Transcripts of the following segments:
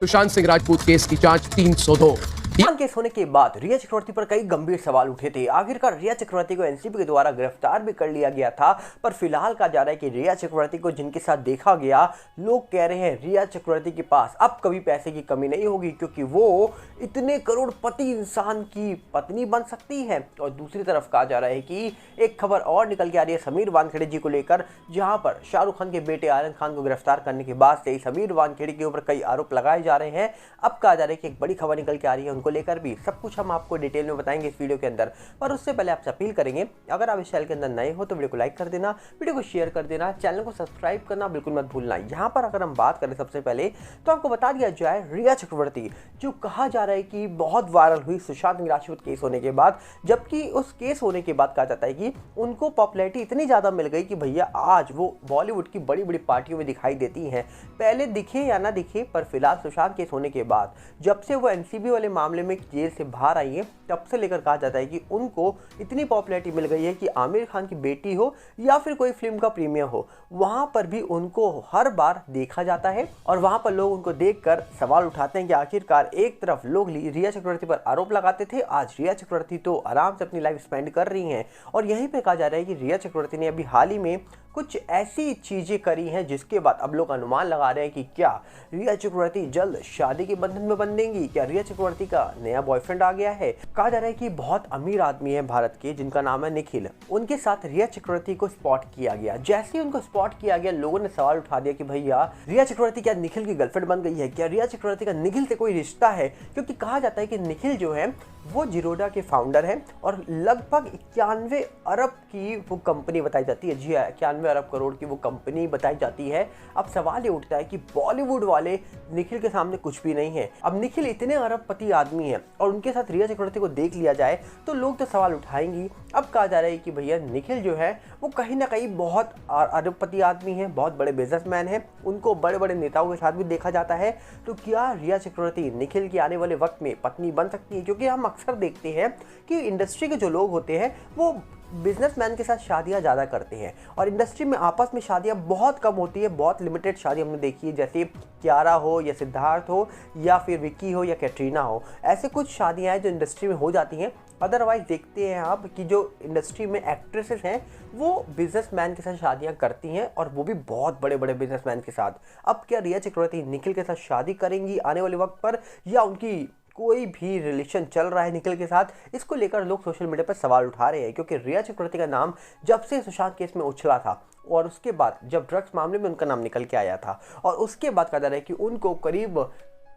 Sushant Singh Rajput case की जांच 302। Case होने के बाद रिया चक्रवर्ती पर कई गंभीर सवाल उठे थे। आखिरकार रिया चक्रवर्ती को एनसीबी के द्वारा गिरफ्तार भी कर लिया गया था, पर फिलहाल कहा जा रहा है कि रिया चक्रवर्ती को जिनके साथ देखा गया, लोग कह रहे हैं रिया चक्रवर्ती के पास अब कभी पैसे की कमी नहीं होगी, क्योंकि वो इतने करोड़पति इंसान की पत्नी बन सकती है। और दूसरी तरफ कहा जा रहा है कि एक खबर और निकल के आ रही है समीर वानखेड़े जी को लेकर, जहां पर शाहरुख खान के बेटे आर्यन खान को गिरफ्तार करने के बाद से समीर वानखेड़े के ऊपर कई आरोप लगाए जा रहे हैं। अब कहा जा रहा है कि एक बड़ी खबर निकल के आ रही है उनको लेकर भी। सब कुछ हम आपको डिटेल में बताएंगे इस वीडियो के अंदर, पर उससे पहले आपसे अपील करेंगे, अगर आप इस चैनल के अंदर नए हो तो वीडियो को लाइक कर देना, वीडियो को शेयर कर देना, चैनल को सब्सक्राइब करना बिल्कुल मत भूलना। यहाँ पर अगर हम बात करें सबसे पहले तो आपको बता दिया जाए, रिया चक्रवर्ती जो कहा जा रहा है कि बहुत वायरल हुई सुशांत सिंह राजपूत केस होने के बाद, जबकि उस केस होने के बाद कहा जाता है कि उनको पॉपुलैरिटी इतनी ज़्यादा मिल गई कि भैया आज वो बॉलीवुड की बड़ी बड़ी पार्टियों में दिखाई देती हैं। पहले दिखे या ना दिखे, पर फिलहाल सुशांत केस होने के बाद जब से वो एनसीबी वाले मामले में जेल से बाहर आई है, तब से लेकर कहा जाता है कि उनको इतनी पॉपुलैरिटी मिल गई है कि आमिर खान की बेटी हो या फिर कोई फिल्म का प्रीमियर हो, वहां पर भी उनको हर बार देखा जाता है। और वहां पर लोग उनको देखकर सवाल उठाते हैं कि आखिरकार एक तरफ लोग रिया चक्रवर्ती पर आरोप लगाते थे, आज रिया चक्रवर्ती तो आराम से अपनी लाइफ स्पेंड कर रही हैं। और यहीं पे कहा जा रहा है कि रिया चक्रवर्ती ने अभी हाल ही में कुछ ऐसी चीजें करी हैं जिसके बाद अब लोग अनुमान लगा रहे हैं कि क्या रिया चक्रवर्ती जल्द शादी के बंधन में बंधेंगी, क्या रिया चक्रवर्ती का नया बॉयफ्रेंड आ गया है। कहा जा रहा है कि बहुत अमीर आदमी है भारत के जिनका नाम है निखिल, उनके साथ रिया चक्रवर्ती को स्पॉट किया गया। जैसे ही उनको स्पॉट किया गया, लोगों ने सवाल उठा दिया कि भैया रिया चक्रवर्ती क्या निखिल की गर्लफ्रेंड बन गई है, क्या रिया चक्रवर्ती का निखिल से कोई रिश्ता है। क्योंकि कहा जाता है कि निखिल जो है वो जिरोडा के फाउंडर हैं और लगभग 91 अरब की वो कंपनी बताई जाती है। जी हाँ, 91 अरब करोड़ की वो कंपनी बताई जाती है। अब सवाल ये उठता है कि बॉलीवुड वाले निखिल के सामने कुछ भी नहीं है। अब निखिल इतने अरबपति आदमी हैं और उनके साथ रिया चक्रवर्ती को देख लिया जाए तो लोग तो सवाल उठाएंगे। अब कहा जा रहा है कि भैया निखिल जो है वो कहीं ना कहीं बहुत अरबपति आदमी है, बहुत बड़े बिजनेसमैन हैं, उनको बड़े बड़े नेताओं के साथ भी देखा जाता है। तो क्या रिया चक्रवर्ती निखिल की आने वाले वक्त में पत्नी बन सकती है? क्योंकि हम अक्सर देखते हैं कि इंडस्ट्री के जो लोग होते हैं वो बिजनेसमैन के साथ शादियां ज़्यादा करते हैं और इंडस्ट्री में आपस में शादियां बहुत कम होती है। बहुत लिमिटेड शादी हमने देखी है, जैसे कियारा हो या सिद्धार्थ हो या फिर विक्की हो या कैटरीना हो, ऐसे कुछ शादियां हैं जो इंडस्ट्री में हो जाती हैं। अदरवाइज देखते हैं आप कि जो इंडस्ट्री में एक्ट्रेसेस हैं वो बिजनेसमैन के साथ शादियां करती हैं, और वो भी बहुत बड़े बड़े बिजनेसमैन के साथ। अब क्या रिया चक्रवर्ती निखिल के साथ शादी करेंगी आने वाले वक्त पर, या उनकी कोई भी रिलेशन चल रहा है निखिल के साथ? इसको लेकर लोग सोशल मीडिया पर सवाल उठा रहे हैं, क्योंकि रिया चक्रवर्ती का नाम जब से सुशांत केस में उछला था और उसके बाद जब ड्रग्स मामले में उनका नाम निकल के आया था, और उसके बाद कहा जा रहा है कि उनको करीब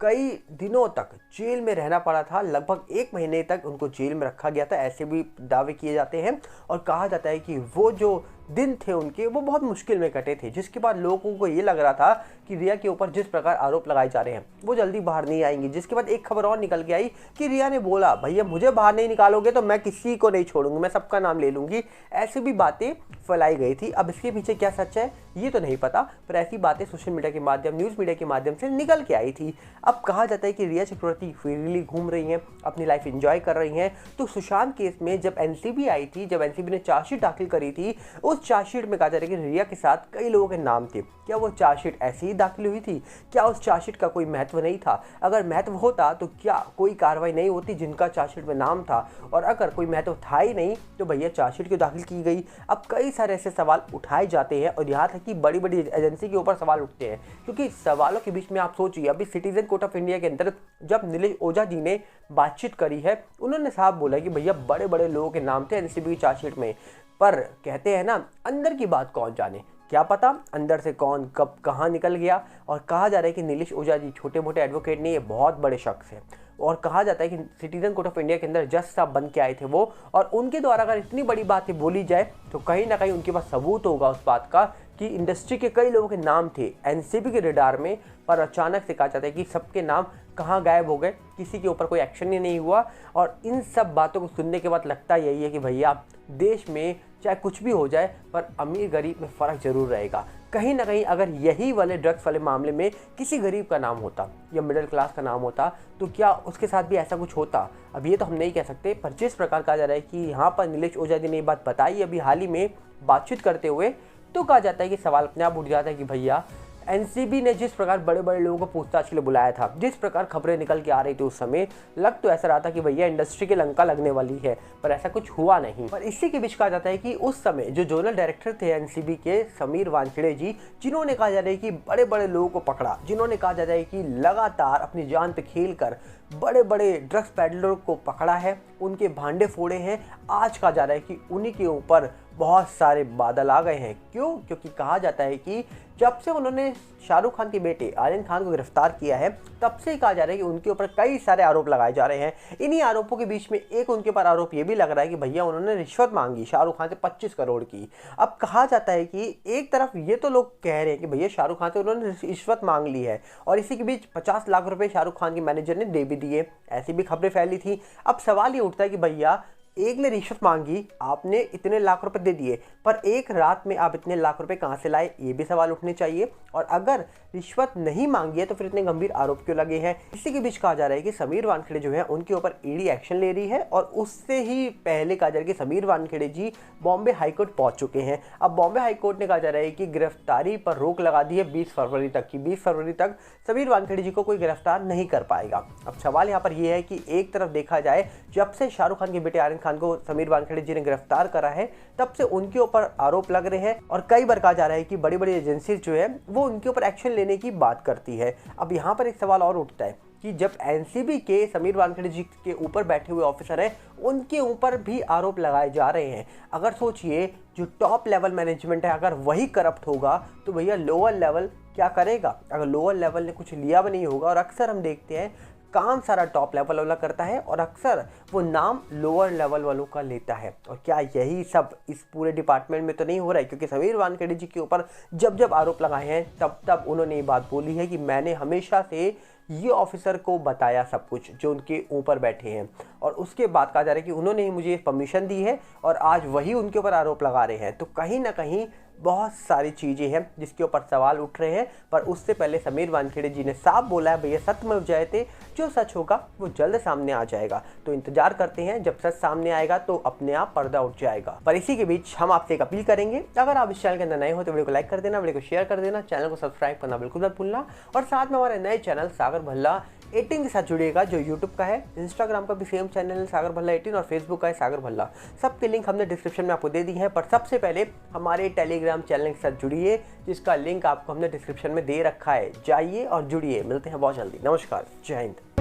कई दिनों तक जेल में रहना पड़ा था। लगभग 1 महीने तक उनको जेल में रखा गया था, ऐसे भी दावे किए जाते हैं। और कहा जाता है कि वो जो दिन थे उनके वो बहुत मुश्किल में कटे थे, जिसके बाद लोगों को ये लग रहा था कि रिया के ऊपर जिस प्रकार आरोप लगाए जा रहे हैं वो जल्दी बाहर नहीं आएंगी। जिसके बाद एक खबर और निकल के आई कि रिया ने बोला, भैया मुझे बाहर नहीं निकालोगे तो मैं किसी को नहीं छोड़ूंगी, मैं सबका नाम ले लूंगी। ऐसी भी बातें फैलाई गई थी। अब इसके पीछे क्या सच है ये तो नहीं पता, पर ऐसी बातें सोशल मीडिया के माध्यम, न्यूज़ मीडिया के माध्यम से निकल के आई थी। अब कहा जाता है कि रिया चक्रवर्ती फ्रीली घूम रही हैं, अपनी लाइफ एंजॉय कर रही हैं। तो सुशांत केस में जब एनसीबी आई थी, जब एनसीबी ने चार्जशीट दाखिल करी थी, उस चार्जशीट में कहा जा रहा है कि रिया के साथ कई लोगों के नाम थे। क्या वो चार्जशीट ऐसे ही दाखिल हुई थी? क्या उस चार्जशीट का कोई महत्व नहीं था? अगर महत्व होता तो क्या कोई कार्रवाई नहीं होती जिनका चार्जशीट में नाम था? और अगर कोई महत्व था ही नहीं तो भैया चार्जशीट क्यों दाखिल की गई? अब कई सारे ऐसे सवाल उठाए जाते हैं, और यहाँ तक कि बड़ी बड़ी एजेंसी के ऊपर सवाल उठते हैं। क्योंकि सवालों के बीच में आप सोचिए, अभी सिटीजन कोर्ट ऑफ इंडिया के अंदर जब नीलेश ओझा जी ने बातचीत करी है, उन्होंने साफ बोला कि भैया बड़े बड़े लोगों के नाम थे एनसीबी की चार्जशीट में। पर कहते हैं ना, अंदर की बात कौन जाने, क्या पता अंदर से कौन कब कहाँ निकल गया। और कहा जा रहा है कि नीलेश ओझा जी छोटे मोटे एडवोकेट नहीं, ये बहुत बड़े शख्स हैं। और कहा जाता है कि सिटीजन कोर्ट ऑफ इंडिया के अंदर जज साहब बन के आए थे वो, और उनके द्वारा अगर इतनी बड़ी बातें बोली जाए तो कहीं ना कहीं उनके पास सबूत होगा उस बात का कि इंडस्ट्री के कई लोगों के नाम थे एनसीबी के रडार में, पर अचानक से कहा जाता है कि सबके नाम कहाँ गायब हो गए, किसी के ऊपर कोई एक्शन ही नहीं हुआ। और इन सब बातों को सुनने के बाद लगता यही है कि भैया देश में चाहे कुछ भी हो जाए पर अमीर गरीब में फ़र्क जरूर रहेगा। कहीं ना कहीं अगर यही वाले ड्रग्स वाले मामले में किसी गरीब का नाम होता या मिडिल क्लास का नाम होता तो क्या उसके साथ भी ऐसा कुछ होता? अब ये तो हम नहीं कह सकते, पर जिस प्रकार कहा जा रहा है कि यहाँ पर नीलेश ओझा जी ने ये बात बताई अभी हाल ही में बातचीत करते हुए, तो कहा जाता है कि सवाल अपने आप उठ जाता है कि भैया एनसीबी ने जिस प्रकार बड़े बड़े लोगों को पूछताछ के लिए बुलाया था, जिस प्रकार खबरें निकल के आ रही थी उस समय, लग तो ऐसा रहा था कि भैया इंडस्ट्री की लंका लगने वाली है, पर ऐसा कुछ हुआ नहीं। पर इसी के बीच कहा जाता है कि उस समय जो जोनल डायरेक्टर थे एनसीबी के, समीर वानखेड़े जी, जिन्होंने कहा जाता है कि बड़े बड़े लोगों को पकड़ा, जिन्होंने कहा जाता है कि लगातार अपनी जान पे खेल कर बड़े बड़े ड्रग्स पैडलर को पकड़ा है, उनके भांडे फोड़े हैं, आज कहा जा रहा है कि उन्हीं के ऊपर बहुत सारे बादल आ गए हैं। क्यों? क्योंकि कहा जाता है कि जब से उन्होंने शाहरुख खान के बेटे आर्यन खान को गिरफ्तार किया है, तब से कहा जा रहा है कि उनके ऊपर कई सारे आरोप लगाए जा रहे हैं। इन्हीं आरोपों के बीच में एक उनके ऊपर आरोप ये भी लग रहा है कि भैया उन्होंने रिश्वत मांगी शाहरुख खान से 25 करोड़ की। अब कहा जाता है कि एक तरफ ये तो लोग कह रहे हैं कि भैया शाहरुख खान से उन्होंने रिश्वत मांग ली है, और इसी के बीच 50 लाख रुपए शाहरुख खान के मैनेजर ने दे भी दिए, ऐसी भी खबरें फैली थी। अब सवाल ये उठता है कि भैया एक ने रिश्वत मांगी, आपने इतने लाख रुपए दे दिए, पर एक रात में आप इतने लाख रुपए कहां से लाए, ये भी सवाल उठने चाहिए। और अगर रिश्वत नहीं मांगी है तो फिर इतने गंभीर आरोप क्यों लगे हैं? इसी के बीच कहा जा रहा है कि समीर वानखेड़े जो है उनके ऊपर ईडी एक्शन ले रही है, और उससे ही पहले कहा जा रहा है कि समीर वानखेड़े जी बॉम्बे हाईकोर्ट पहुंच चुके हैं। अब बॉम्बे हाईकोर्ट ने कहा जा रहा है कि गिरफ्तारी पर रोक लगा दी है 20 फरवरी तक की। 20 फरवरी तक समीर वानखेड़े जी को कोई गिरफ्तार नहीं कर पाएगा। अब सवाल यहाँ पर यह है कि एक तरफ देखा जाए, जब से शाहरुख खान के बेटे आर्यन खान को समीर वानखेड़े जी ने गिरफ्तार करा है, तब से उनके ऊपर आरोप लग रहे हैं, और कई बार कहा जा रहा है कि बड़ी बड़ी एजेंसी जो है वो उनके ऊपर एक्शन लेने की बात करती है। अब यहाँ पर एक सवाल और उठता है कि जब एनसीबी के समीर वानखेड़े जी के ऊपर बैठे हुए ऑफिसर हैं, उनके ऊपर भी आरोप लगाए जा रहे हैं। अगर सोचिए, जो टॉप लेवल मैनेजमेंट है अगर वही करप्ट होगा तो भैया लोअर लेवल क्या करेगा? अगर लोअर लेवल ने कुछ लिया भी नहीं होगा, और अक्सर हम देखते हैं काम सारा टॉप लेवल वाला करता है, और अक्सर वो नाम लोअर लेवल वालों का लेता है। और क्या यही सब इस पूरे डिपार्टमेंट में तो नहीं हो रहा है? क्योंकि समीर वानखेड़े जी के ऊपर जब जब आरोप लगाए हैं, तब तब उन्होंने ये बात बोली है कि मैंने हमेशा से ये ऑफिसर को बताया सब कुछ जो उनके ऊपर बैठे हैं, और उसके बाद कहा जा रहा है कि उन्होंने ही मुझे परमिशन दी है, और आज वही उनके ऊपर आरोप लगा रहे हैं। तो कहीं ना कहीं बहुत सारी चीज़ें हैं जिसके ऊपर सवाल उठ रहे हैं। पर उससे पहले समीर वानखेड़े जी ने साफ बोला है, भैया सत्यमेव जयते, जो सच होगा वो जल्द सामने आ जाएगा। तो इंतजार करते हैं, जब सच सामने आएगा तो अपने आप पर्दा उठ जाएगा। पर इसी के बीच हम आपसे एक अपील करेंगे, अगर आप इस चैनल के अंदर नए हो तो वीडियो को लाइक कर देना, वीडियो को शेयर कर देना, चैनल को सब्सक्राइब करना बिल्कुल मत भूलना, और साथ में हमारे नए चैनल सागर भल्ला 18 के साथ जुड़िएगा, जो यूट्यूब का है, इंस्टाग्राम का भी सेम चैनल है सागर भल्ला 18, और फेसबुक का है सागर भल्ला। सबके लिंक हमने डिस्क्रिप्शन में आपको दे दी है। पर सबसे पहले हमारे टेलीग्राम चैनल के साथ जुड़िए, जिसका लिंक आपको हमने डिस्क्रिप्शन में दे रखा है। जाइए और जुड़िए। मिलते हैं बहुत जल्दी। नमस्कार, जय हिंद।